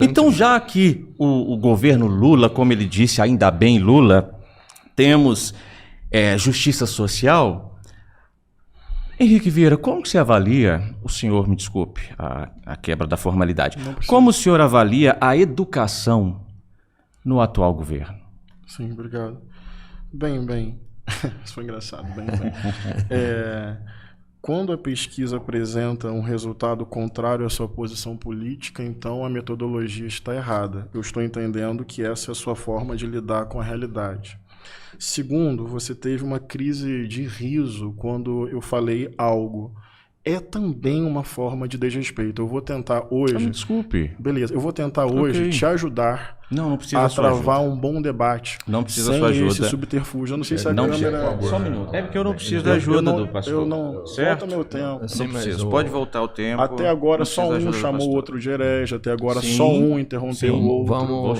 Então, já que o governo Lula, como ele disse, ainda bem Lula, temos justiça social, Henrique Vieira, como que você avalia, o senhor, me desculpe, a quebra da formalidade, como o senhor avalia a educação no atual governo? Sim, obrigado. Bem, isso foi engraçado, bem. Quando a pesquisa apresenta um resultado contrário à sua posição política, então a metodologia está errada. Eu estou entendendo que essa é a sua forma de lidar com a realidade. Segundo, você teve uma crise de riso quando eu falei algo. É também uma forma de desrespeito. Eu vou tentar hoje... Me desculpe. Beleza, eu vou tentar hoje te ajudar a travar um bom debate. Não precisa da sua ajuda. Sem esse subterfúgio. Eu não sei se a câmera... Só um minuto. É porque eu não preciso da ajuda do pastor. Eu não... Certo? Volta meu tempo. Não preciso. Pode voltar o tempo. Até agora só um chamou o outro de herege. Até agora só um interrompeu o outro.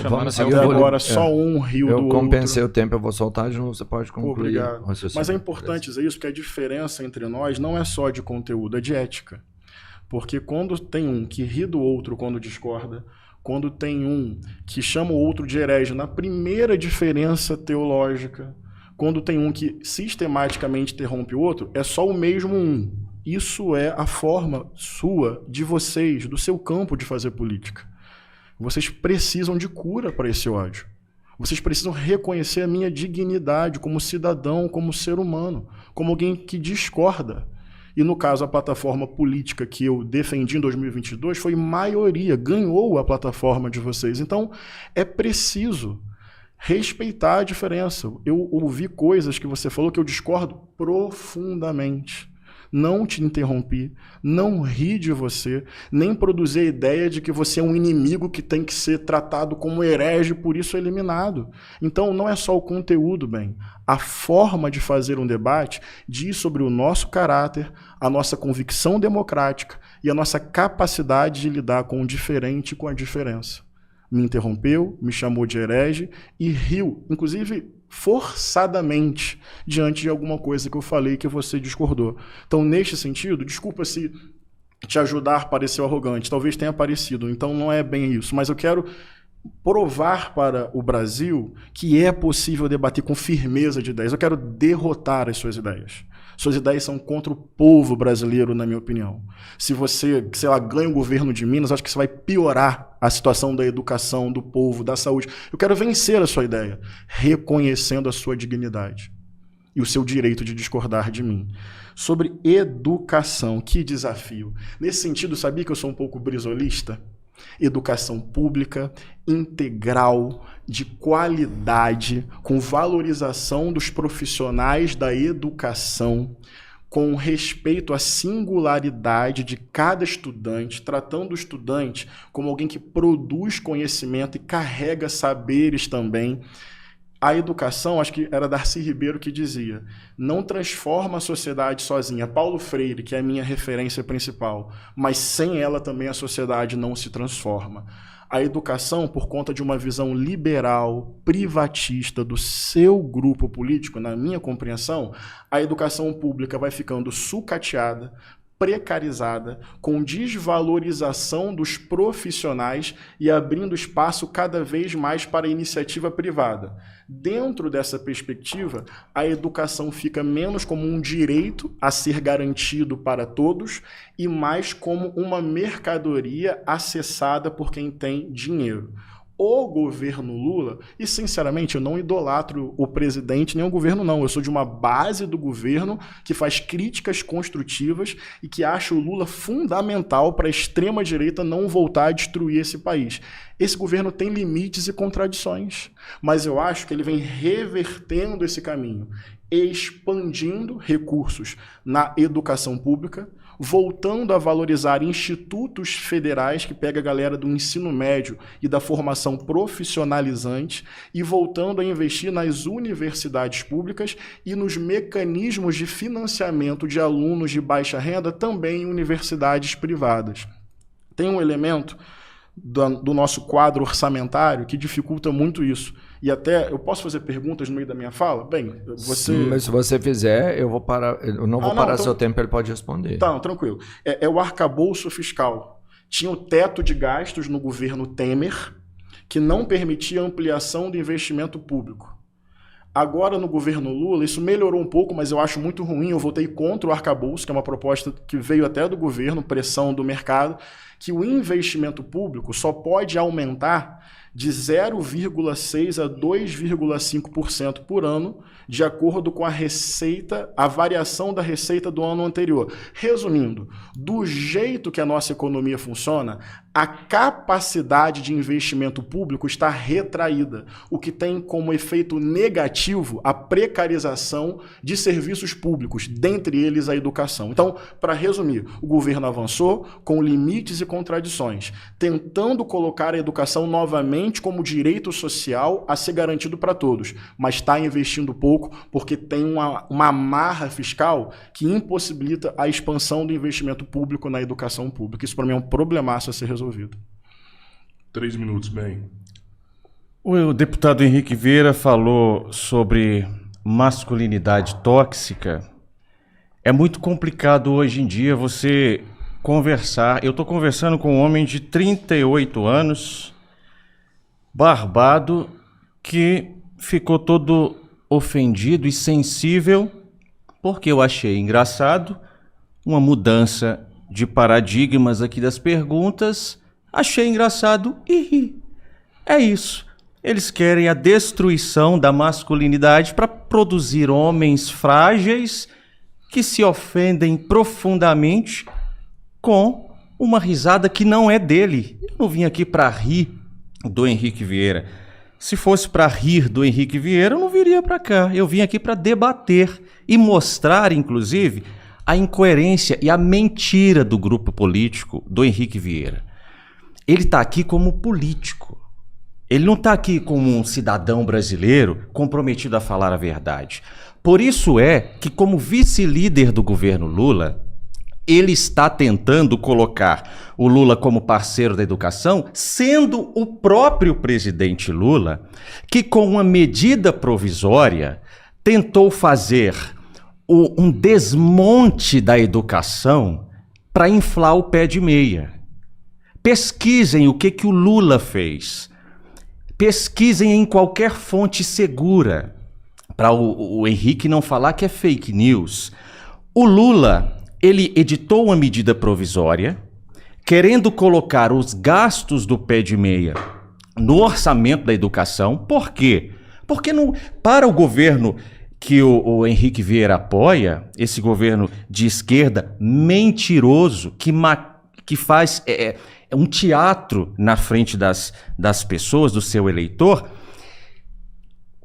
Vamos seguir. Até agora só um riu do outro. Eu compensei o tempo, eu vou soltar de novo. Você pode concluir. Obrigado. Mas é importante dizer isso, porque a diferença entre nós não é só de conteúdo, é de ética. Porque quando tem um que ri do outro quando discorda, quando tem um que chama o outro de herege na primeira diferença teológica, quando tem um que sistematicamente interrompe o outro, é só o mesmo um. Isso é a forma sua, de vocês, do seu campo de fazer política. Vocês precisam de cura para esse ódio. Vocês precisam reconhecer a minha dignidade como cidadão, como ser humano, como alguém que discorda. E no caso, a plataforma política que eu defendi em 2022 foi maioria, ganhou a plataforma de vocês. Então, é preciso respeitar a diferença. Eu ouvi coisas que você falou que eu discordo profundamente. Não te interrompi, não ri de você, nem produzi a ideia de que você é um inimigo que tem que ser tratado como herege, por isso eliminado. Então, não é só o conteúdo, bem. A forma de fazer um debate diz sobre o nosso caráter, a nossa convicção democrática e a nossa capacidade de lidar com o diferente e com a diferença. Me interrompeu, me chamou de herege e riu, inclusive forçadamente, diante de alguma coisa que eu falei que você discordou. Então, neste sentido, desculpa se te ajudar pareceu arrogante, talvez tenha parecido, então não é bem isso, mas eu quero provar para o Brasil que é possível debater com firmeza de ideias. Eu quero derrotar as suas ideias. Suas ideias são contra o povo brasileiro, na minha opinião. Se você, sei lá, ganha o governo de Minas, acho que você vai piorar a situação da educação, do povo, da saúde. Eu quero vencer a sua ideia, reconhecendo a sua dignidade e o seu direito de discordar de mim. Sobre educação, que desafio. Nesse sentido, sabia que eu sou um pouco brisolista? Educação pública, integral, de qualidade, com valorização dos profissionais da educação, com respeito à singularidade de cada estudante, tratando o estudante como alguém que produz conhecimento e carrega saberes também. A educação, acho que era Darcy Ribeiro que dizia, não transforma a sociedade sozinha. Paulo Freire, que é a minha referência principal, mas sem ela também a sociedade não se transforma. A educação, por conta de uma visão liberal, privatista do seu grupo político, na minha compreensão, a educação pública vai ficando sucateada, precarizada, com desvalorização dos profissionais e abrindo espaço cada vez mais para a iniciativa privada. Dentro dessa perspectiva, a educação fica menos como um direito a ser garantido para todos e mais como uma mercadoria acessada por quem tem dinheiro. O governo Lula, e sinceramente eu não idolatro o presidente nem o governo não, eu sou de uma base do governo que faz críticas construtivas e que acha o Lula fundamental para a extrema-direita não voltar a destruir esse país. Esse governo tem limites e contradições, mas eu acho que ele vem revertendo esse caminho, expandindo recursos na educação pública, voltando a valorizar institutos federais que pega a galera do ensino médio e da formação profissionalizante e voltando a investir nas universidades públicas e nos mecanismos de financiamento de alunos de baixa renda também em universidades privadas. Tem um elemento do nosso quadro orçamentário que dificulta muito isso. E até, eu posso fazer perguntas no meio da minha fala? Bem, você... Sim, mas se você fizer, eu vou parar, eu não vou parar seu tempo, ele pode responder. Tá, não, tranquilo. É o arcabouço fiscal, Tinha o teto de gastos no governo Temer, que não permitia ampliação do investimento público. Agora, no governo Lula, isso melhorou um pouco, mas eu acho muito ruim. Eu votei contra o arcabouço, que é uma proposta que veio até do governo, pressão do mercado, que o investimento público só pode aumentar de 0,6% a 2,5% por ano, de acordo com a receita, a variação da receita do ano anterior. Resumindo, do jeito que a nossa economia funciona, a capacidade de investimento público está retraída, o que tem como efeito negativo a precarização de serviços públicos, dentre eles a educação. Então, para resumir, o governo avançou com limites e contradições, tentando colocar a educação novamente como direito social a ser garantido para todos, mas está investindo pouco porque tem uma amarra fiscal que impossibilita a expansão do investimento público na educação pública. Isso, para mim, é um problemaço a ser resolvido. 3 minutos, bem. O deputado Henrique Vieira falou sobre masculinidade tóxica. É muito complicado hoje em dia você conversar. Eu estou conversando com um homem de 38 anos, barbado, que ficou todo ofendido e sensível porque eu achei engraçado uma mudança de paradigmas aqui das perguntas. Achei engraçado e ri. É isso. Eles querem a destruição da masculinidade para produzir homens frágeis que se ofendem profundamente com uma risada que não é dele. Eu não vim aqui para rir do Henrique Vieira. Se fosse para rir do Henrique Vieira, eu não viria para cá. Eu vim aqui para debater e mostrar, inclusive, a incoerência e a mentira do grupo político do Henrique Vieira. Ele está aqui como político. Ele não está aqui como um cidadão brasileiro comprometido a falar a verdade. Por isso é que, como vice-líder do governo Lula, ele está tentando colocar o Lula como parceiro da educação, sendo o próprio presidente Lula que, com uma medida provisória, tentou fazer um desmonte da educação para inflar o pé de meia. Pesquisem o que o Lula fez. Pesquisem em qualquer fonte segura, para o Henrique não falar que é fake news. O Lula, ele editou uma medida provisória, querendo colocar os gastos do pé de meia no orçamento da educação. Por quê? Porque não, para o governo que o Henrique Vieira apoia, esse governo de esquerda mentiroso, que faz um teatro na frente das pessoas, do seu eleitor,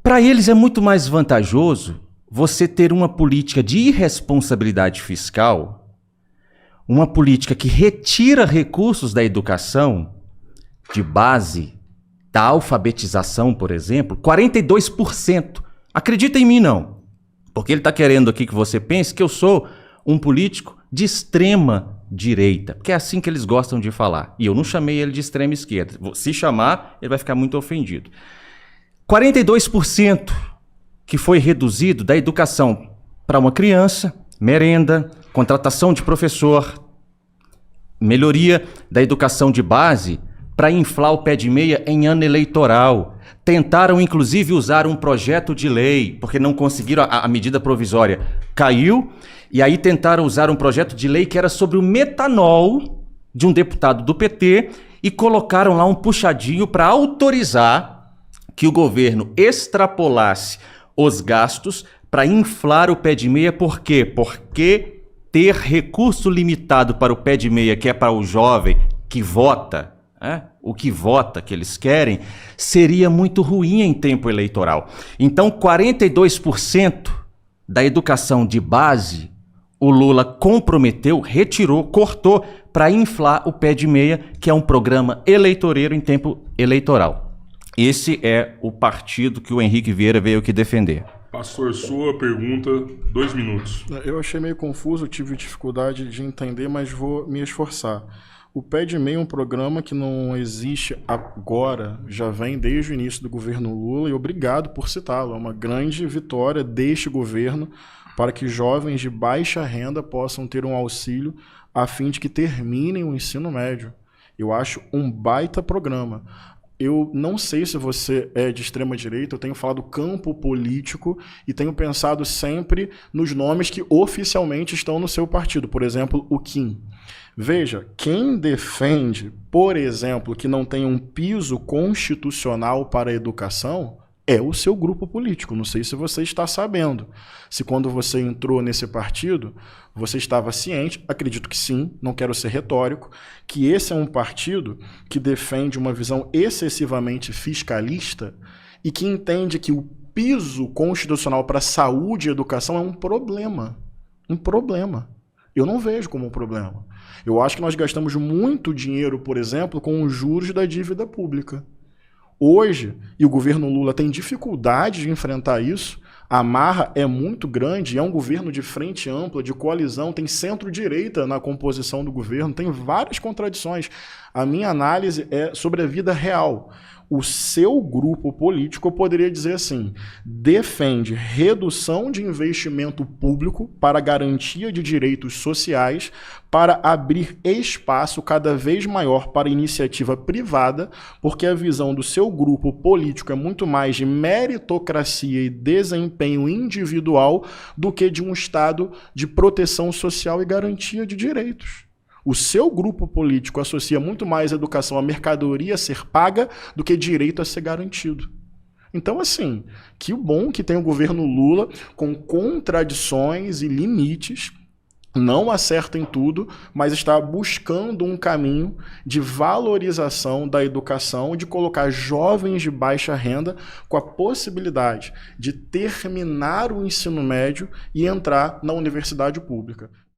para eles é muito mais vantajoso você ter uma política de irresponsabilidade fiscal, uma política que retira recursos da educação de base, da alfabetização, por exemplo, 42%. Acredita em mim, não. Porque ele está querendo aqui que você pense que eu sou um político de extrema direita, porque é assim que eles gostam de falar. E eu não chamei ele de extrema esquerda. Se chamar, ele vai ficar muito ofendido. 42% que foi reduzido da educação para uma criança, merenda, contratação de professor, melhoria da educação de base para inflar o pé de meia em ano eleitoral. Tentaram, inclusive, usar um projeto de lei, porque não conseguiram, a medida provisória caiu, e aí tentaram usar um projeto de lei que era sobre o metanol de um deputado do PT e colocaram lá um puxadinho para autorizar que o governo extrapolasse os gastos para inflar o pé de meia. Por quê? Porque ter recurso limitado para o pé de meia, que é para o jovem que vota, o que vota, que eles querem, seria muito ruim em tempo eleitoral. Então, 42% da educação de base, o Lula comprometeu, retirou, cortou para inflar o pé de meia, que é um programa eleitoreiro em tempo eleitoral. Esse é o partido que o Henrique Vieira veio aqui defender. Pastor, sua pergunta, 2 minutos. Eu achei meio confuso, tive dificuldade de entender, mas vou me esforçar. O Pé de Meia é um programa que não existe agora, já vem desde o início do governo Lula, e obrigado por citá-lo. É uma grande vitória deste governo para que jovens de baixa renda possam ter um auxílio a fim de que terminem o ensino médio. Eu acho um baita programa. Eu não sei se você é de extrema direita, eu tenho falado campo político e tenho pensado sempre nos nomes que oficialmente estão no seu partido. Por exemplo, o Kim. Veja, quem defende, por exemplo, que não tem um piso constitucional para a educação é o seu grupo político. Não sei se você está sabendo. Se quando você entrou nesse partido, você estava ciente, acredito que sim, não quero ser retórico, que esse é um partido que defende uma visão excessivamente fiscalista e que entende que o piso constitucional para saúde e educação é um problema. Um problema. Eu não vejo como um problema. Eu acho que nós gastamos muito dinheiro, por exemplo, com os juros da dívida pública. Hoje, e o governo Lula tem dificuldade de enfrentar isso, a marra é muito grande, é um governo de frente ampla, de coalizão, tem centro-direita na composição do governo, tem várias contradições. A minha análise é sobre a vida real. O seu grupo político, eu poderia dizer assim, defende redução de investimento público para garantia de direitos sociais, para abrir espaço cada vez maior para iniciativa privada, porque a visão do seu grupo político é muito mais de meritocracia e desempenho individual do que de um Estado de proteção social e garantia de direitos. O seu grupo político associa muito mais a educação à mercadoria a ser paga do que direito a ser garantido. Então, assim, que bom que tem o governo Lula com contradições e limites, não acerta em tudo, mas está buscando um caminho de valorização da educação, de colocar jovens de baixa renda com a possibilidade de terminar o ensino médio e entrar na universidade pública.